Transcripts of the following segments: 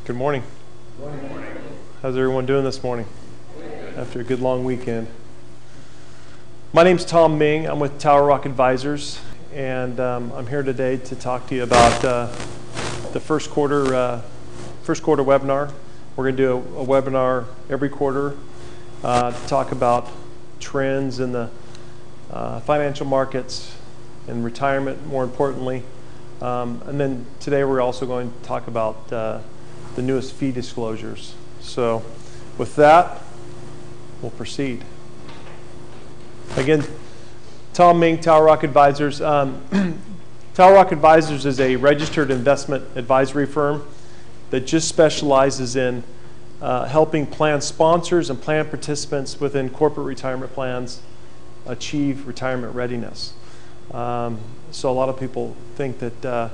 Good morning. Good morning. How's everyone doing this morning? After a good long weekend. My name's Tom Ming. I'm with Palrock Advisors, and I'm here today to talk to you about the first quarter webinar. We're going to do a webinar every quarter to talk about trends in the financial markets and retirement, more importantly. And then today we're also going to talk about the newest fee disclosures. So with that, we'll proceed. Again, Tom Ming, Palrock Advisors. Palrock Advisors is a registered investment advisory firm that just specializes in helping plan sponsors and plan participants within corporate retirement plans achieve retirement readiness. So a lot of people think that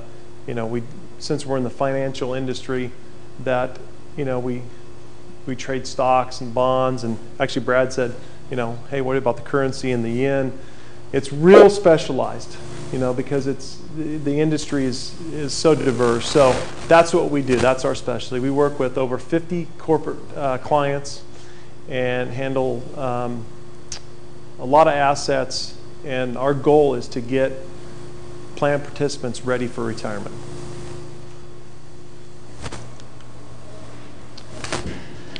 since we're in the financial industry, that we trade stocks and bonds, and actually Brad said, hey, what about the currency and the yen? It's real specialized, because the industry is so diverse. So that's what we do. That's our specialty. We work with over 50 corporate clients and handle a lot of assets, and our goal is to get plan participants ready for retirement.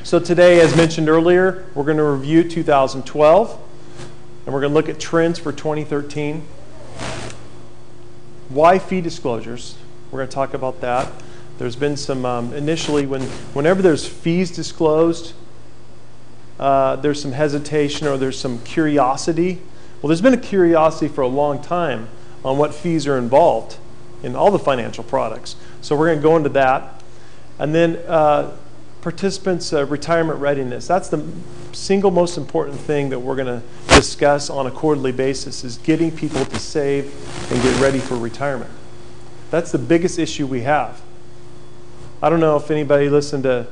So today, as mentioned earlier, we're going to review 2012, and we're going to look at trends for 2013. Why fee disclosures? We're going to talk about that. There's been some, initially, whenever there's fees disclosed, there's some hesitation or there's some curiosity. Well, there's been a curiosity for a long time on what fees are involved in all the financial products. So we're going to go into that. And then participants' retirement readiness. That's the single most important thing that we're going to discuss on a quarterly basis, is getting people to save and get ready for retirement. That's the biggest issue we have. I don't know if anybody listened to,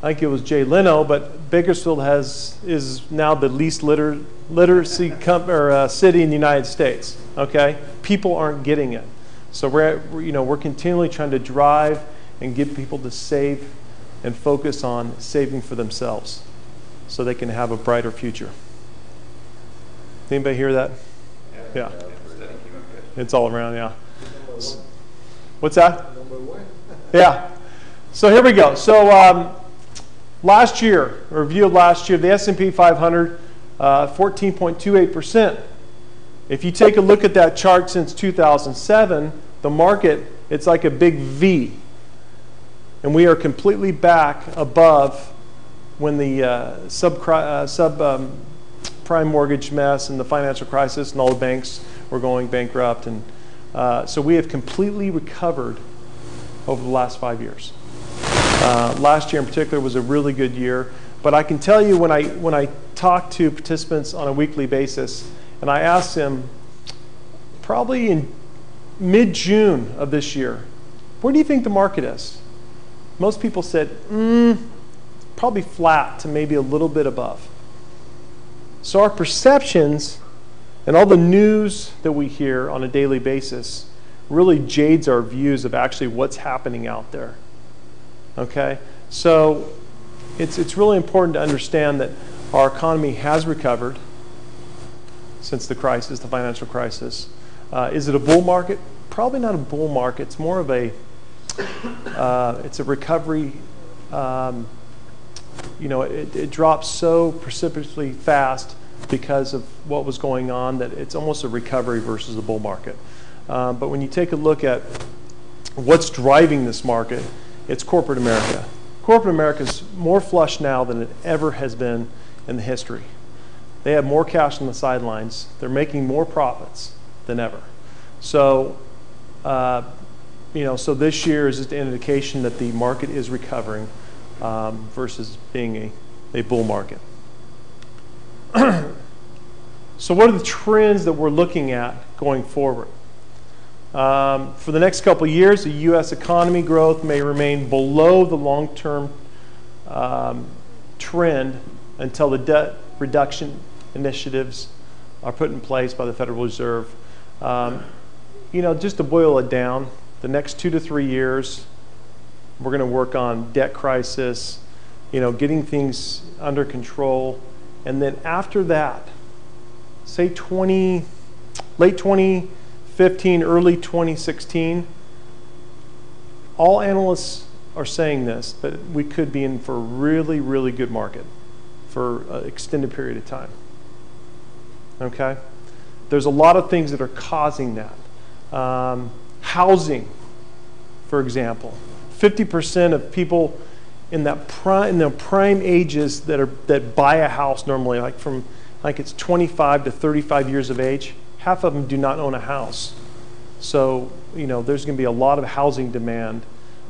I think it was Jay Leno, but Bakersfield is now the least literacy city in the United States. Okay, people aren't getting it, so we're continually trying to drive and get people to save and focus on saving for themselves so they can have a brighter future. Anybody hear that? Yeah. It's all around, yeah. What's that? Yeah. So here we go. So last year, a review of last year, the S&P 500, 14.28%. If you take a look at that chart since 2007, the market, it's like a big V. And we are completely back above when the subprime mortgage mess and the financial crisis and all the banks were going bankrupt. And so we have completely recovered over the last 5 years. Last year in particular was a really good year. But I can tell you when I talk to participants on a weekly basis, and I ask them probably in mid-June of this year, where do you think the market is? Most people said, probably flat to maybe a little bit above. So our perceptions and all the news that we hear on a daily basis really jades our views of actually what's happening out there. Okay? So it's really important to understand that our economy has recovered since the crisis, the financial crisis. Is it a bull market? Probably not a bull market. It's more of it's a recovery. It dropped so precipitously fast because of what was going on that it's almost a recovery versus a bull market. But when you take a look at what's driving this market, it's corporate America. Corporate America is more flush now than it ever has been in the history. They have more cash on the sidelines. They're making more profits than ever. So so this year is just an indication that the market is recovering versus being a bull market. So what are the trends that we're looking at going forward? For the next couple of years, the U.S. economy growth may remain below the long-term trend until the debt reduction initiatives are put in place by the Federal Reserve. Just to boil it down, the next 2 to 3 years, We're going to work on debt crisis, getting things under control. And then after that, say late 2015, early 2016, all analysts are saying this, that we could be in for a really, really good market for an extended period of time. Okay? There's a lot of things that are causing that. Housing, for example. 50% of people in their prime ages that buy a house normally, like it's 25 to 35 years of age, half of them do not own a house. So, there's going to be a lot of housing demand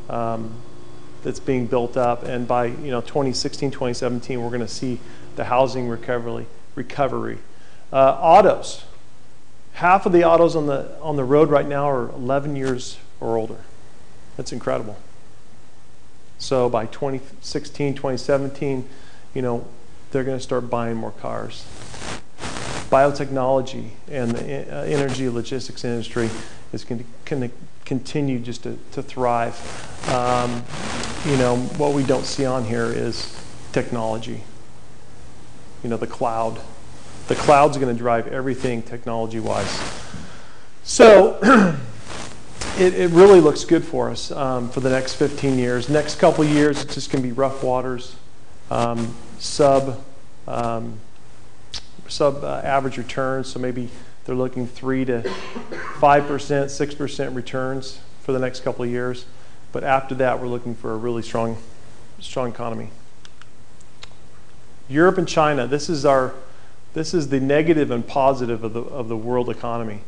that's being built up, and by 2016, 2017, we're going to see the housing recovery. Autos. Half of the autos on the road right now are 11 years or older. That's incredible. So by 2016, 2017, they're going to start buying more cars. Biotechnology and the energy logistics industry is going to continue just to thrive. What we don't see on here is technology. The cloud. The cloud's going to drive everything technology-wise. So it really looks good for us for the next 15 years. Next couple years, it's just going to be rough waters, sub average returns. So maybe they're looking 3 to 5%, 6% returns for the next couple of years. But after that, we're looking for a really strong economy. Europe and China. This is the negative and positive of the world economy.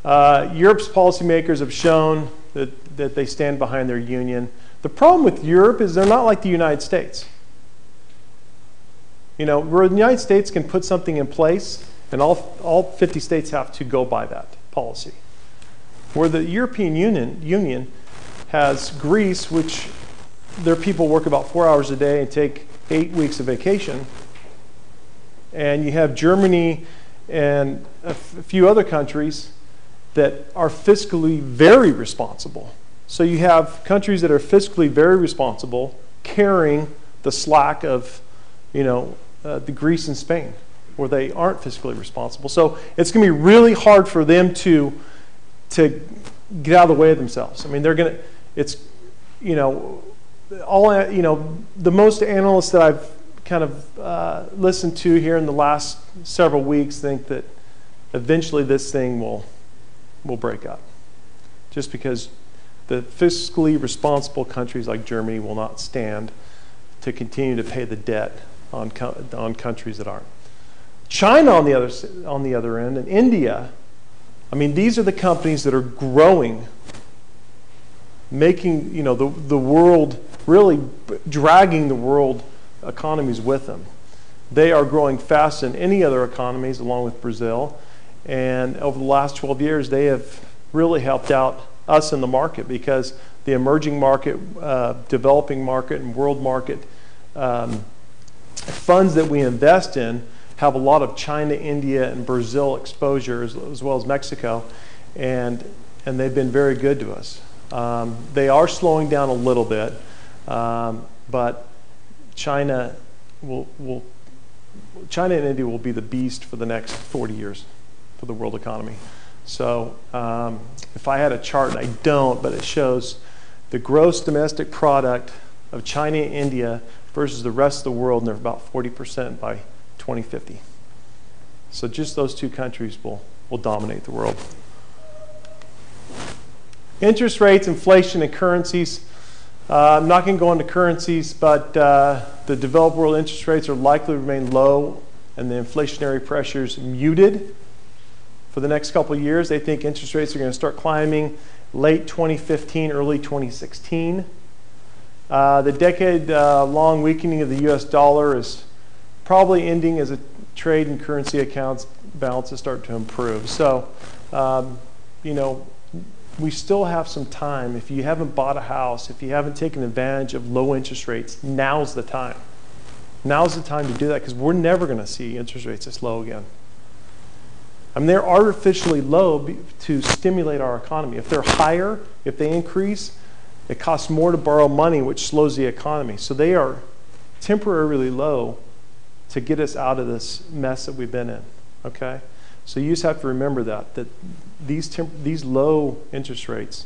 Europe's policymakers have shown that they stand behind their union. The problem with Europe is they're not like the United States. Where the United States can put something in place, and all 50 states have to go by that policy. Where the European Union has Greece, which their people work about 4 hours a day and take 8 weeks of vacation. And you have Germany and a few other countries that are fiscally very responsible. So you have countries that are fiscally very responsible carrying the slack of, the Greece and Spain, where they aren't fiscally responsible. So it's going to be really hard for them to get out of the way of themselves. I mean, they're going to. It's, the most analysts that I've kind of listened to here in the last several weeks think that eventually this thing will break up, just because the fiscally responsible countries like Germany will not stand to continue to pay the debt on countries that aren't. China on the other end, and India, I mean, these are the companies that are growing, making the world, really dragging the world economies with them. They are growing faster than any other economies, along with Brazil. And over the last 12 years, they have really helped out us in the market, because the emerging market, developing market, and world market funds that we invest in have a lot of China, India, and Brazil exposure, as well as Mexico, and they've been very good to us. They are slowing down a little bit, but China and India will be the beast for the next 40 years for the world economy. So if I had a chart, and I don't, but it shows the gross domestic product of China and India versus the rest of the world, and they're about 40% by 2050. So just those two countries will dominate the world. Interest rates, inflation, and currencies. I'm not going to go into currencies, but the developed world interest rates are likely to remain low, and the inflationary pressures muted for the next couple of years. They think interest rates are going to start climbing late 2015, early 2016. The decade-long weakening of the U.S. dollar is probably ending as a trade and currency accounts balances start to improve. So, we still have some time. If you haven't bought a house, if you haven't taken advantage of low interest rates, now's the time. Now's the time to do that, because we're never going to see interest rates this low again. I mean, they're artificially low to stimulate our economy. If they're higher, if they increase, It costs more to borrow money, which slows the economy. So they are temporarily low to get us out of this mess that we've been in, okay? So you just have to remember that these low interest rates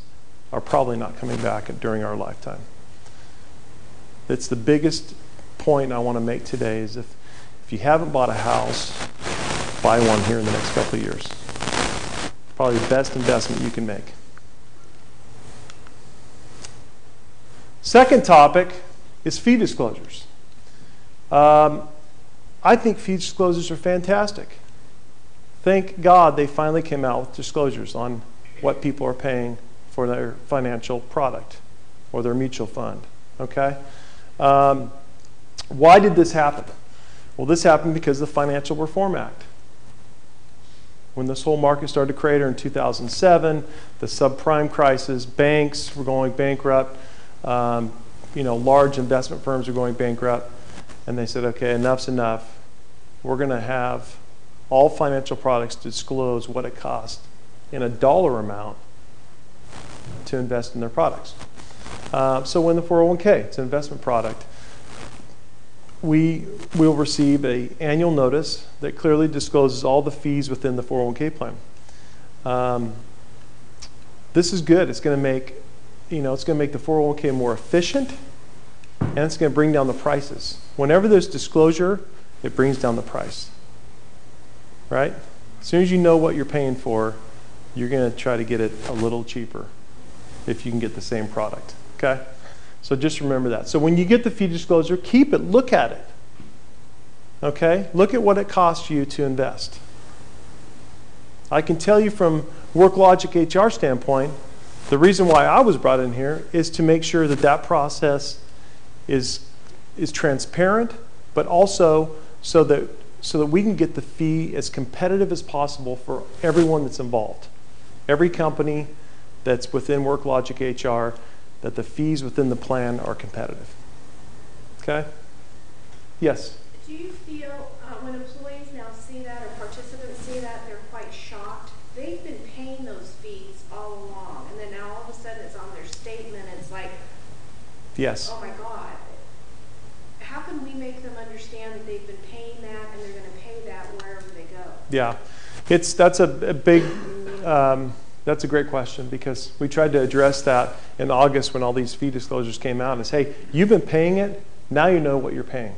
are probably not coming back during our lifetime. It's the biggest point I want to make today is if you haven't bought a house, buy one here in the next couple of years. Probably the best investment you can make. Second topic is fee disclosures. I think fee disclosures are fantastic. Thank God they finally came out with disclosures on what people are paying for their financial product or their mutual fund, okay? Why did this happen? Well, this happened because of the Financial Reform Act. When this whole market started to crater in 2007, the subprime crisis, banks were going bankrupt, large investment firms were going bankrupt, and they said, okay, enough's enough. We're going to have all financial products disclose what it costs in a dollar amount to invest in their products. So when the 401k, it's an investment product, we will receive an annual notice that clearly discloses all the fees within the 401k plan. This is good. It's going to make, it's going to make the 401k more efficient, and it's going to bring down the prices. Whenever there's disclosure, it brings down the price, right? As soon as you know what you're paying for, you're going to try to get it a little cheaper if you can get the same product, okay? So just remember that. So when you get the fee disclosure, keep it, look at it, okay? Look at what it costs you to invest. I can tell you from WorkLogic HR standpoint, the reason why I was brought in here is to make sure that that process is transparent, but also so that we can get the fee as competitive as possible for everyone that's involved. Every company that's within WorkLogic HR, that the fees within the plan are competitive. Okay? Yes? Do you feel when employees now see that or participants see that, they're quite shocked? They've been paying those fees all along, and then now all of a sudden it's on their statement. It's like, yes. Oh my God. How can we make them understand that they've been paying that and they're going to pay that wherever they go? Yeah, that's a great question, because we tried to address that in August when all these fee disclosures came out. Is, hey, you've been paying it, now you know what you're paying,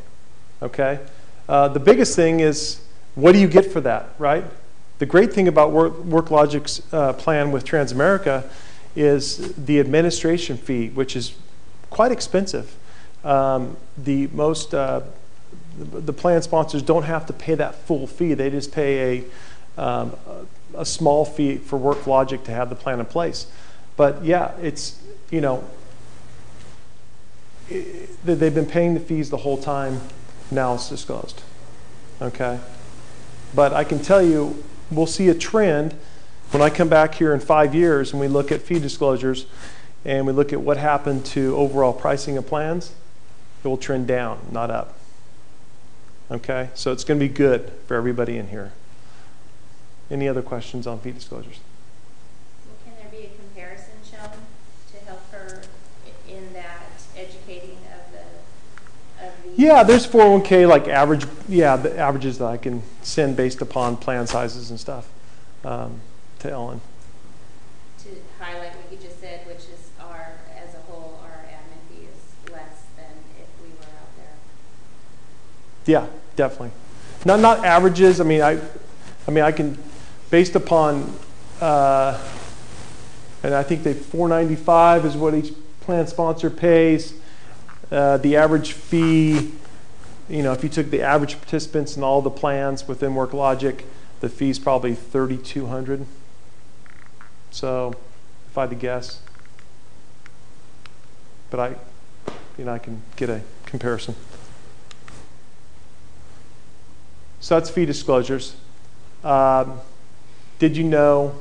okay? The biggest thing is, what do you get for that, right? The great thing about WorkLogic's plan with Transamerica is the administration fee, which is quite expensive. The plan sponsors don't have to pay that full fee. They just pay a small fee for WorkLogic to have the plan in place. But yeah, it's, they've been paying the fees the whole time. Now it's disclosed, okay? But I can tell you, we'll see a trend when I come back here in 5 years and we look at fee disclosures and we look at what happened to overall pricing of plans. It will trend down, not up. Okay, so it's going to be good for everybody in here. Any other questions on fee disclosures? Can there be a comparison shown to help her in that educating of the? Yeah, there's 401k like average. Yeah, the averages that I can send based upon plan sizes and stuff to Ellen. To highlight what you just said, which is as a whole, our admin fee is less than if we were out there. Yeah, definitely. Not averages. I mean I can, based upon, and I think that $495 is what each plan sponsor pays. The average fee, if you took the average participants in all the plans within WorkLogic, the fee's probably $3,200. So, if I had to guess, but I can get a comparison. So that's fee disclosures. Did you know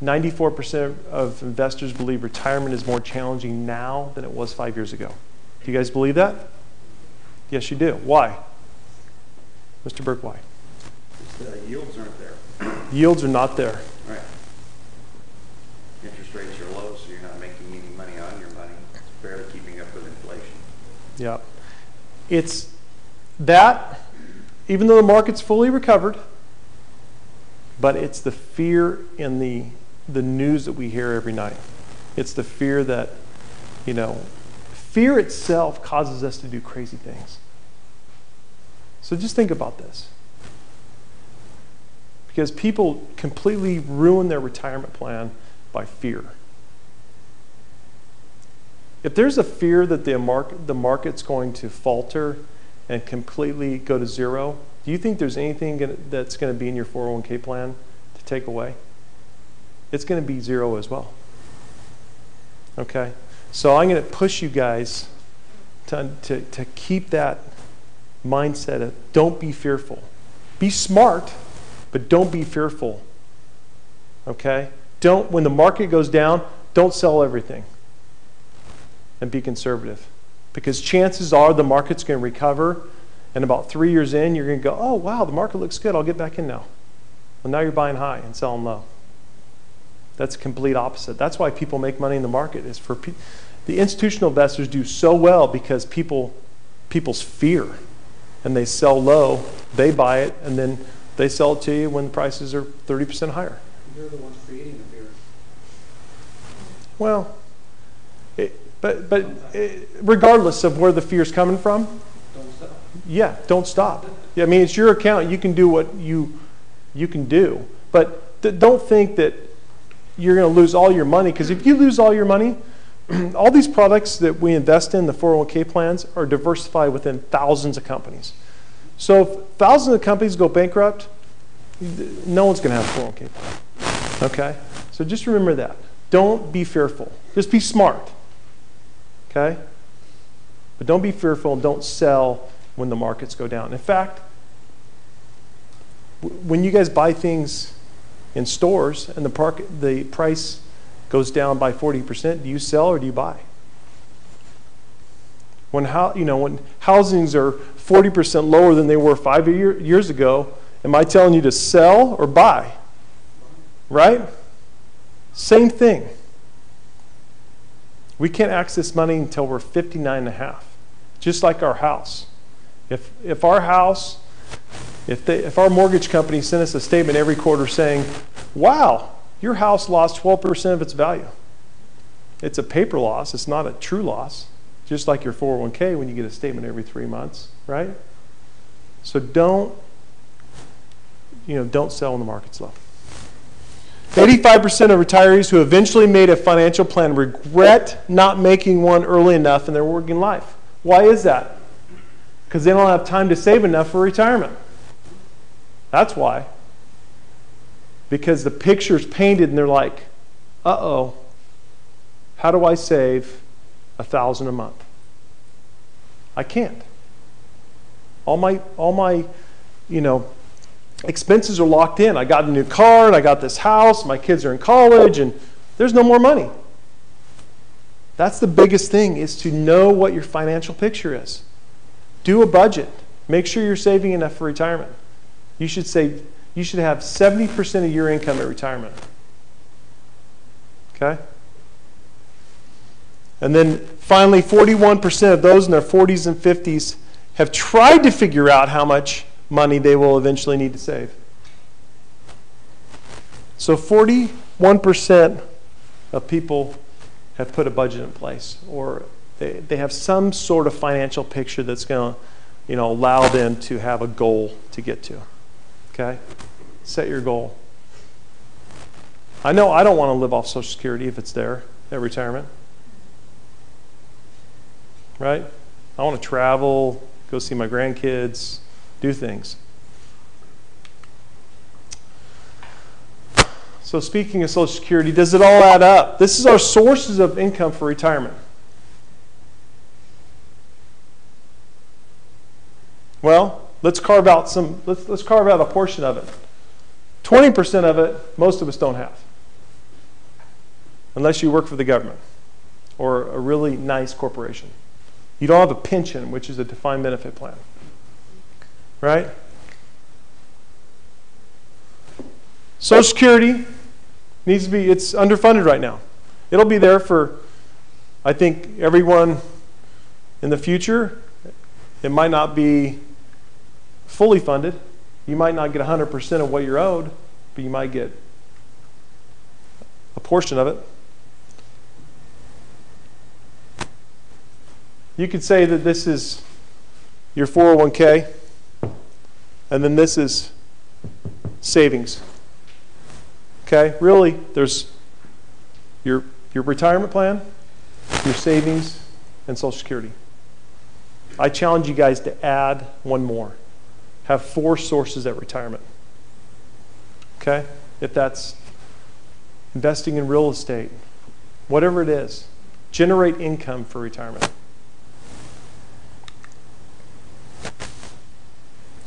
94% of investors believe retirement is more challenging now than it was 5 years ago? Do you guys believe that? Yes, you do. Why? Mr. Burke, why? The yields aren't there. Yields are not there. Right. Interest rates are low, so you're not making any money on your Yeah. It's that, even though the market's fully recovered, but it's the fear in the news that we hear every night. It's the fear that, fear itself causes us to do crazy things. So just think about this. Because people completely ruin their retirement plan by fear. If there's a fear that the market's going to falter and completely go to zero, do you think there's anything that's going to be in your 401k plan to take away? It's going to be zero as well. Okay? So I'm going to push you guys to keep that mindset of don't be fearful. Be smart, but don't be fearful. Okay? When the market goes down, don't sell everything. And be conservative. Because chances are the market's going to recover, and about 3 years in, you're going to go, oh, wow, the market looks good. I'll get back in now. Well, now you're buying high and selling low. That's the complete opposite. That's why people make money in the market. Is for the institutional investors do so well because people's fear, and they sell low, they buy it, and then they sell it to you when the prices are 30% higher. They're the ones creating the fear. Well, But regardless of where the fear's coming from, Don't stop. yeah, don't stop. Yeah, I mean, it's your account. You can do what you can do. But don't think that you're going to lose all your money, because if you lose all your money, all these products that we invest in, the 401k plans, are diversified within thousands of companies. So if thousands of companies go bankrupt, no one's going to have a 401k plan. Okay? So just remember that. Don't be fearful. Just be smart. Okay? But don't be fearful and don't sell when the markets go down. In fact, when you guys buy things in stores and the price goes down by 40%, do you sell or do you buy? When housings are 40% lower than they were 5 years ago, am I telling you to sell or buy? Right? Same thing. We can't access money until we're 59 and a half, just like our house. If our mortgage company sent us a statement every quarter saying, wow, your house lost 12% of its value. It's a paper loss, it's not a true loss, just like your 401k when you get a statement every 3 months, right? So don't sell when the market's low. 85% of retirees who eventually made a financial plan regret not making one early enough in their working life. Why is that? Because they don't have time to save enough for retirement. That's why. Because the picture's painted and they're like, uh-oh, how do I save $1,000 a month? I can't. All my expenses are locked in. I got a new car, and I got this house, my kids are in college, and there's no more money. That's the biggest thing, is to know what your financial picture is. Do a budget. Make sure you're saving enough for retirement. You should have 70% of your income at retirement. Okay? And then finally, 41% of those in their 40s and 50s have tried to figure out how much money they will eventually need to save. So 41% of people have put a budget in place, or they have some sort of financial picture that's going to allow them to have a goal to get to. Okay? Set your goal. I know I don't want to live off Social Security if it's there at retirement. Right? I want to travel, go see my grandkids, do things. So speaking of Social Security, does it all add up? This is our sources of income for retirement. Well, let's carve out a portion of it. 20% of it, most of us don't have. Unless you work for the government or a really nice corporation. You don't have a pension, which is a defined benefit plan. Right? Social Security it's underfunded right now. It'll be there for, I think, everyone in the future, it might not be fully funded. You might not get 100% of what you're owed, but you might get a portion of it. You could say that this is your 401k, and then this is savings. Okay, really, there's your retirement plan, your savings, and Social Security. I challenge you guys to add one more. Have 4 sources at retirement. Okay, if that's investing in real estate, whatever it is, generate income for retirement.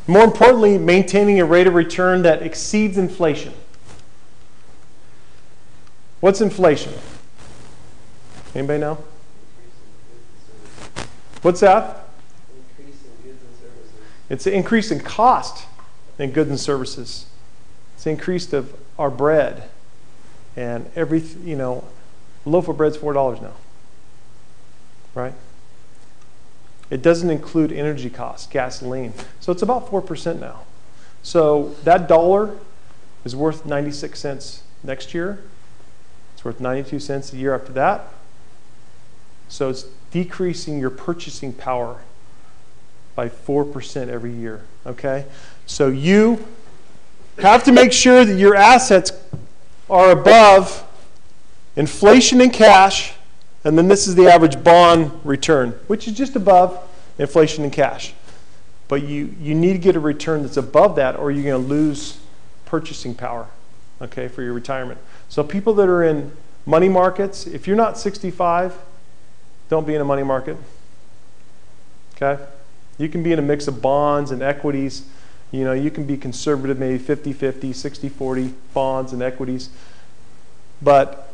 More importantly, maintaining a rate of return that exceeds inflation. What's inflation? Anybody know? What's that? Increase in goods and services. It's an increase in cost in goods and services. It's the increase of our bread. And a loaf of bread's $4 now. Right? It doesn't include energy costs, gasoline. So it's about 4% now. So that dollar is worth 96 cents next year. It's worth 92 cents a year after that. So it's decreasing your purchasing power by 4% every year. Okay? So you have to make sure that your assets are above inflation in cash, and then this is the average bond return, which is just above inflation in cash. But you need to get a return that's above that, or you're going to lose purchasing power, okay, for your retirement. So people that are in money markets, if you're not 65, don't be in a money market. Okay? You can be in a mix of bonds and equities. You can be conservative, maybe 50-50, 60-40 bonds and equities. But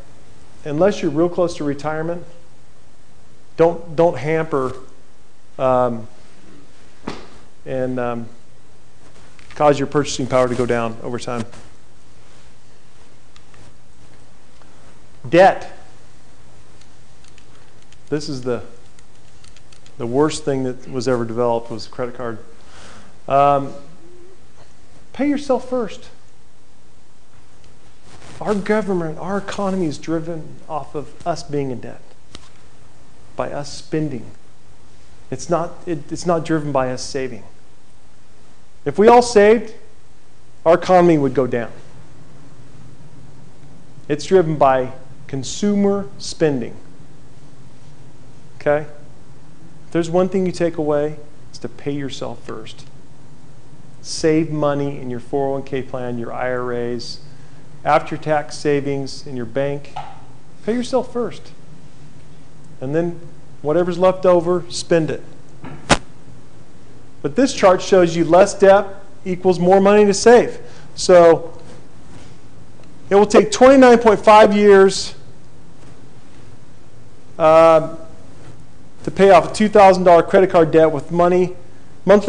unless you're real close to retirement, don't hamper and cause your purchasing power to go down over time. Debt. This is the worst thing that was ever developed was a credit card. Pay yourself first. Our government, our economy is driven off of us being in debt, by us spending. It's not driven by us saving. If we all saved, our economy would go down. It's driven by consumer spending. Okay? If there's one thing you take away, it's to pay yourself first. Save money in your 401k plan, your IRAs, after-tax savings in your bank. Pay yourself first. And then whatever's left over, spend it. But this chart shows you less debt equals more money to save. So it will take 29.5 years to pay off a $2,000 credit card debt with monthly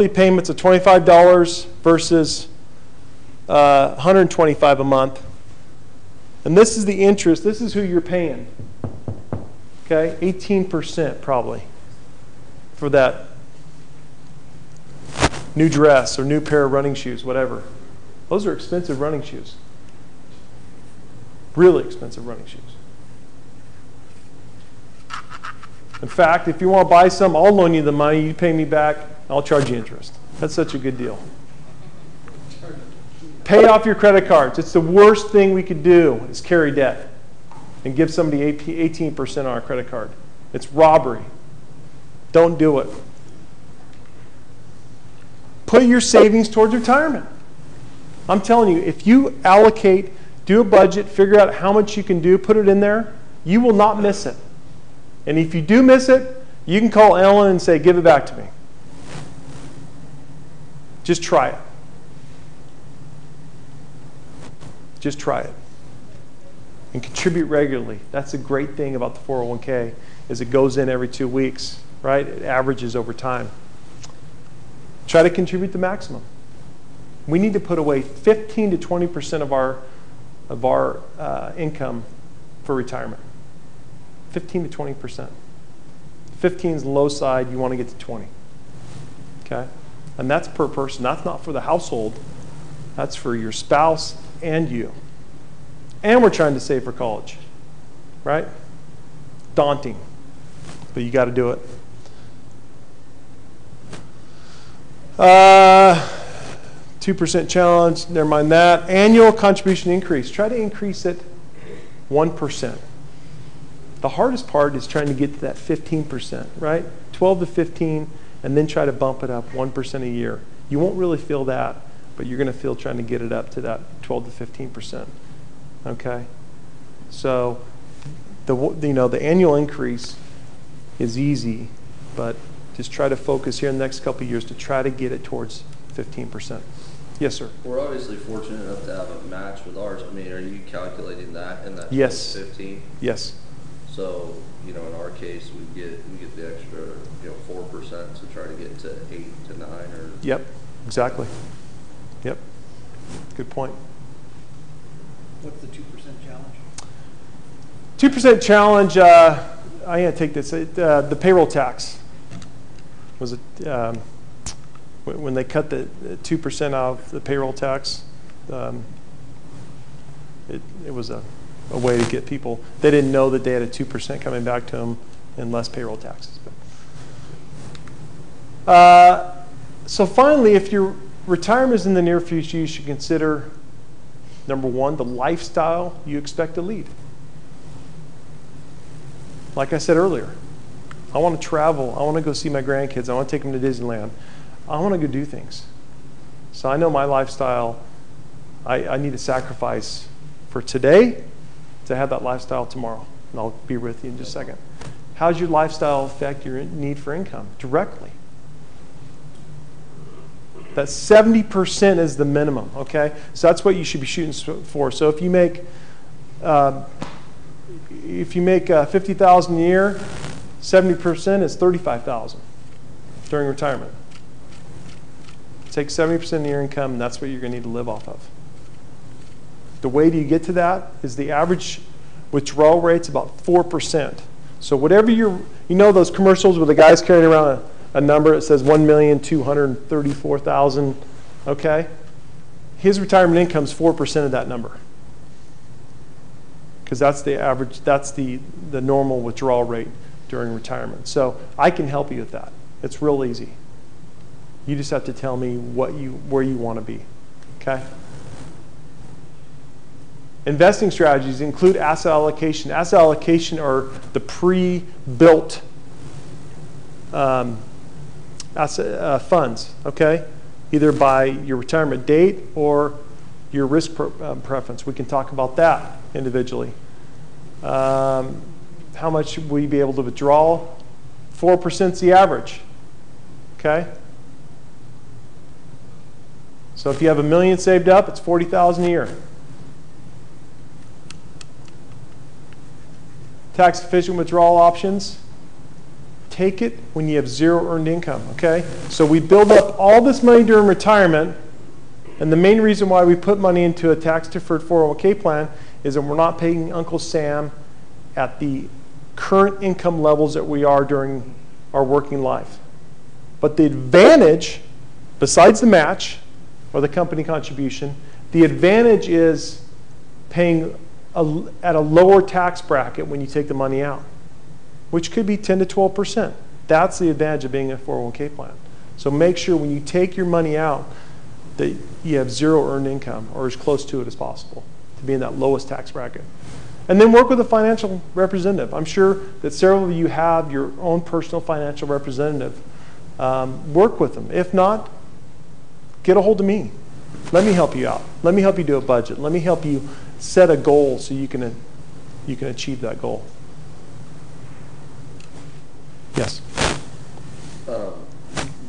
payments of $25 versus $125 a month. And this is the interest. This is who you're paying. Okay, 18% probably for that new dress or new pair of running shoes, whatever. Those are expensive running shoes. Really expensive running shoes. In fact, if you want to buy some, I'll loan you the money, you pay me back, I'll charge you interest. That's such a good deal. Pay off your credit cards. It's the worst thing we could do is carry debt and give somebody 18% on our credit card. It's robbery. Don't do it. Put your savings towards retirement. I'm telling you, if you allocate, do a budget, figure out how much you can do, put it in there, you will not miss it. And if you do miss it, you can call Ellen and say, give it back to me. Just try it. Just try it. And contribute regularly. That's the great thing about the 401k is it goes in every 2 weeks, right? It averages over time. Try to contribute the maximum. We need to put away 15 to 20% of our income for retirement. 15 to 20%. 15 is the low side. You want to get to 20. Okay? And that's per person. That's not for the household. That's for your spouse and you. And we're trying to save for college. Right? Daunting. But you got to do it. 2% challenge, never mind that. Annual contribution increase. Try to increase it 1%. The hardest part is trying to get to that 15%, right? 12 to 15, and then try to bump it up 1% a year. You won't really feel that, but you're going to feel trying to get it up to that 12 to 15%. Okay? So the annual increase is easy, but just try to focus here in the next couple of years to try to get it towards 15%. Yes, sir. We're obviously fortunate enough to have a match with ours. I mean, are you calculating that in that Yes. 15? Yes. So, in our case, we get the extra, 4% to try to get to 8 to 9 or. Yep. Exactly. Yep. Good point. What's the 2% challenge? 2% challenge. I gotta take this. The payroll tax was it. When they cut the 2% of the payroll tax, it was a way to get people. They didn't know that they had a 2% coming back to them in less payroll taxes. So finally, if your retirement is in the near future, you should consider, number one, the lifestyle you expect to lead. Like I said earlier, I want to travel. I want to go see my grandkids. I want to take them to Disneyland. I want to go do things. So I know my lifestyle, I need to sacrifice for today to have that lifestyle tomorrow. And I'll be with you in just a second. How does your lifestyle affect your need for income? Directly. That 70% is the minimum, okay? So that's what you should be shooting for. So if you make $50,000 a year, 70% is $35,000 during retirement. Take 70% of your income, and that's what you're going to need to live off of. The way do you get to that is the average withdrawal rate's about 4%. So whatever those commercials where the guy's carrying around a number that says 1,234,000, okay? His retirement income is 4% of that number. Because that's the average, that's the normal withdrawal rate during retirement. So I can help you with that. It's real easy. You just have to tell me where you want to be, okay? Investing strategies include asset allocation. Asset allocation are the pre-built funds, okay? Either by your retirement date or your risk preference. We can talk about that individually. How much will you be able to withdraw? 4% is the average, okay? So if you have $1 million saved up, it's $40,000 a year. Tax efficient withdrawal options. Take it when you have zero earned income, okay? So we build up all this money during retirement, and the main reason why we put money into a tax deferred 401k plan is that we're not paying Uncle Sam at the current income levels that we are during our working life. But the advantage, besides the match, or the company contribution, the advantage is paying at a lower tax bracket when you take the money out, which could be 10 to 12%. That's the advantage of being a 401k plan. So make sure when you take your money out that you have zero earned income or as close to it as possible to be in that lowest tax bracket. And then work with a financial representative. I'm sure that several of you have your own personal financial representative. Work with them. If not, get a hold of me. Let me help you out. Let me help you do a budget. Let me help you set a goal so you can achieve that goal. Yes?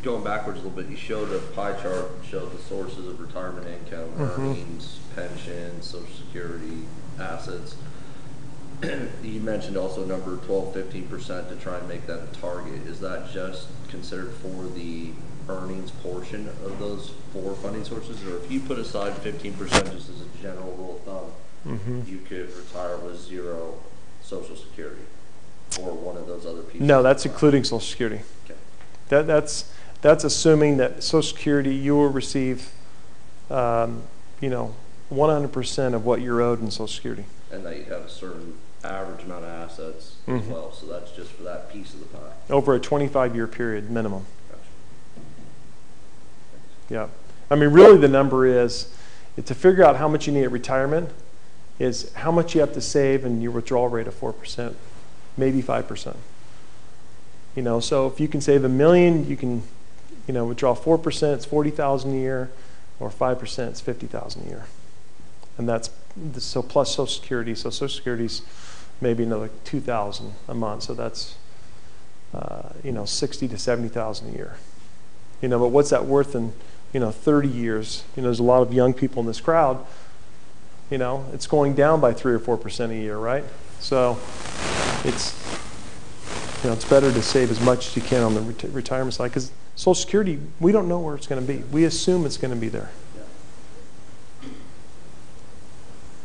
Going backwards a little bit, you showed a pie chart, showed the sources of retirement income, earnings, pension, Social Security, assets. You mentioned also number 12-15% to try and make that a target. Is that just considered for the earnings portion of those 4 funding sources, or if you put aside 15% just as a general rule of thumb, you could retire with 0 Social Security? or one of those other pieces? No, that's including Social Security. Okay. That's assuming that Social Security, you will receive, 100% of what you're owed in Social Security. And that you have a certain average amount of assets as well, so that's just for that piece of the pie. Over a 25-year period minimum. Gotcha. Yeah. I mean, really the number is to figure out how much you need at retirement is how much you have to save and your withdrawal rate of 4%, maybe 5%. So if you can save $1 million, you can, withdraw 4%, it's $40,000 a year, or 5%, it's $50,000 a year. And that's, so plus Social Security. So Social Security's maybe another $2,000 a month. So that's, $60,000 to $70,000 a year. But what's that worth in, 30 years? There's a lot of young people in this crowd. It's going down by 3 or 4% a year, right? So it's better to save as much as you can on the retirement side, because Social Security, we don't know where it's going to be. We assume it's going to be there. Yeah.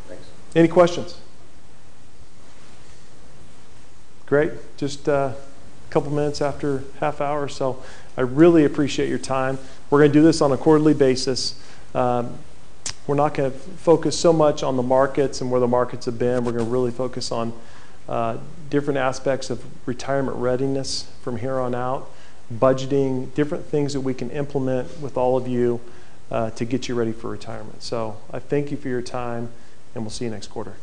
Thanks. Any questions? Great. Just a couple minutes after half hour, so I really appreciate your time. We're going to do this on a quarterly basis. We're not going to focus so much on the markets and where the markets have been. We're going to really focus on different aspects of retirement readiness from here on out, budgeting, different things that we can implement with all of you to get you ready for retirement. So I thank you for your time, and we'll see you next quarter.